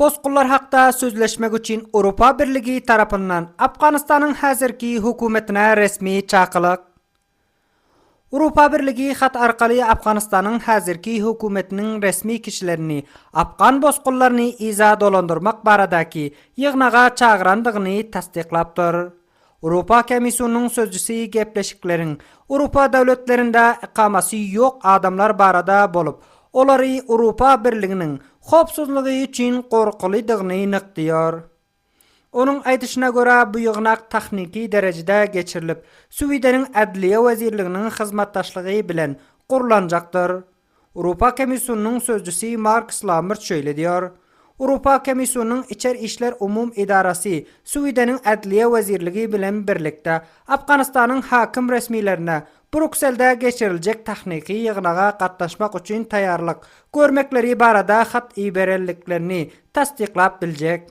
Bozqullar haqda sözleşmek için Avrupa Birligi tarafından Afganistan'ın hazırki hükümetine resmi çağrılık. Avrupa Birligi xat arqali Afganistan'ın hazırki hükümetinin resmi kişilerini Afgan bozqullarını iza dolandırmak baradaki yığnağa çağırandığını tasdiqlaptır. Avrupa Komisyonunun sözcüsü gepleşiklerin Avrupa devletlerinde iqamasi yok adamlar barada bolup, olary Avrupa Birligi'nin hopsuzluğu için qorqulydığını nıqtıyor. Onun aytışına göre bu yığnak texniki derecede geçirilip, Suvidenin Adliye Vezirliğinin hizmetdaşlığı bilen kurulanacaktır. Avrupa Komisyonunun sözcüsü Mark Slamert şöyle diyor. Avrupa Komisyonunun İçer İşler Umum İdarası Suvidenin Adliye Vezirliği bilen birlikte Afganistan'ın hakim resmilerine Brüksel'de geçirilecek texniki yığınağa katlaşmak için tayarlık görmekleri barada xat iberelliklerini tasdiqlap bilecek.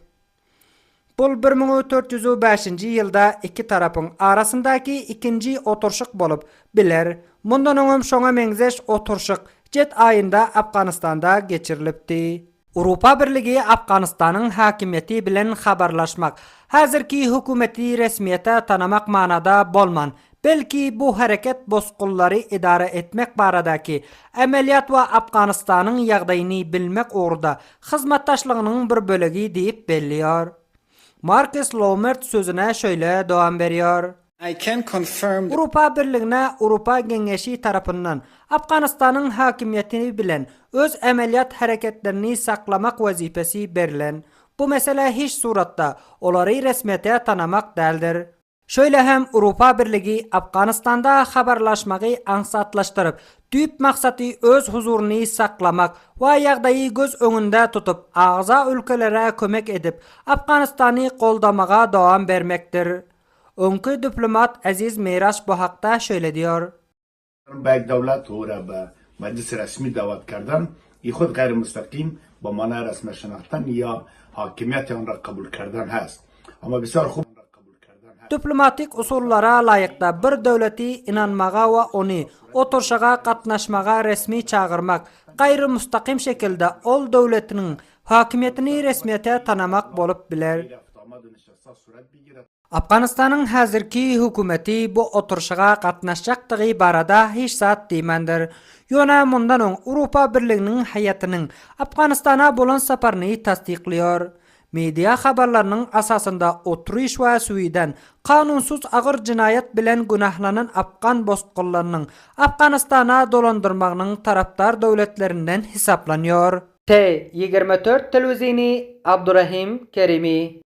Bu 1405 yılda iki tarafın arasındaki ikinci oturuşuk bolup biler. Bundan öňem şoňa meňzeş oturuşuk jet ayında Afganistan'da geçirilipdi. Avrupa Birligi Afganistan'ın hakimiyeti bilen habarlaşmak, hazırki hükümeti resmiyete tanamak manada bolman, belki bu hareket bozqulları idare etmek baradaki ameliyat ve Afganistan'ın ýagdaýyny bilmek uğrunda hizmetdaşlığının bir bölegi deyip belliyor. Marcus Lomert sözüne şöyle devam veriyor. I can confirm Avrupa Birliğine Avrupa Gengeşi tarafından Afganistan'ın hakimiyetini bilen öz ameliyat hareketlerini saklamak vazifesi berilen, bu mesele hiç suratta olary resmiyete tanamak däldir. Şöyle hem Avrupa Birligi Afganistan'da habarlaşmagy aňsatlaşdyryp, düýp maksatı öz huzuruny saklamak we ýagdaýy göz öňünde tutup, agza ülkelere kömek edip, Afganistan'ı goldamaga dowam bermekdir. Öňkü diplomat Aziz Meyraş bu hakda şöyle diyor. باید دولت او را به مجلس رسمی دعوت کردن ای خود غیر مستقیم با معنای رسمی شناختن یا حاکمیت آن را قبول کردن هست اما بسیار خوب Diplomatik usullara layıkta bir devleti inanmaga ve onu oturşaga katnaşmaga resmi çağırmak, gayri müstakim şekilde ol devletinin hakimiyetini resmiyete tanamak bolup biler. Afganistan'ın hazırki hükümeti bu oturşaga katnaşacaktığı barada hiç saat deýmendir. Yona mundan öň Avrupa Birligi'nin hayatının Afganistan'a bolan saparyny tasdiqliyor. Media habarlarının asasında oturuş ve Suiden kanunsuz ağır cinayet bilen günahlanan Afgan bozqullarının Afganistan'a dolandırmağının taraftar devletlerinden hesaplanıyor. T24 televizyonu Abdurrahim Kerimi.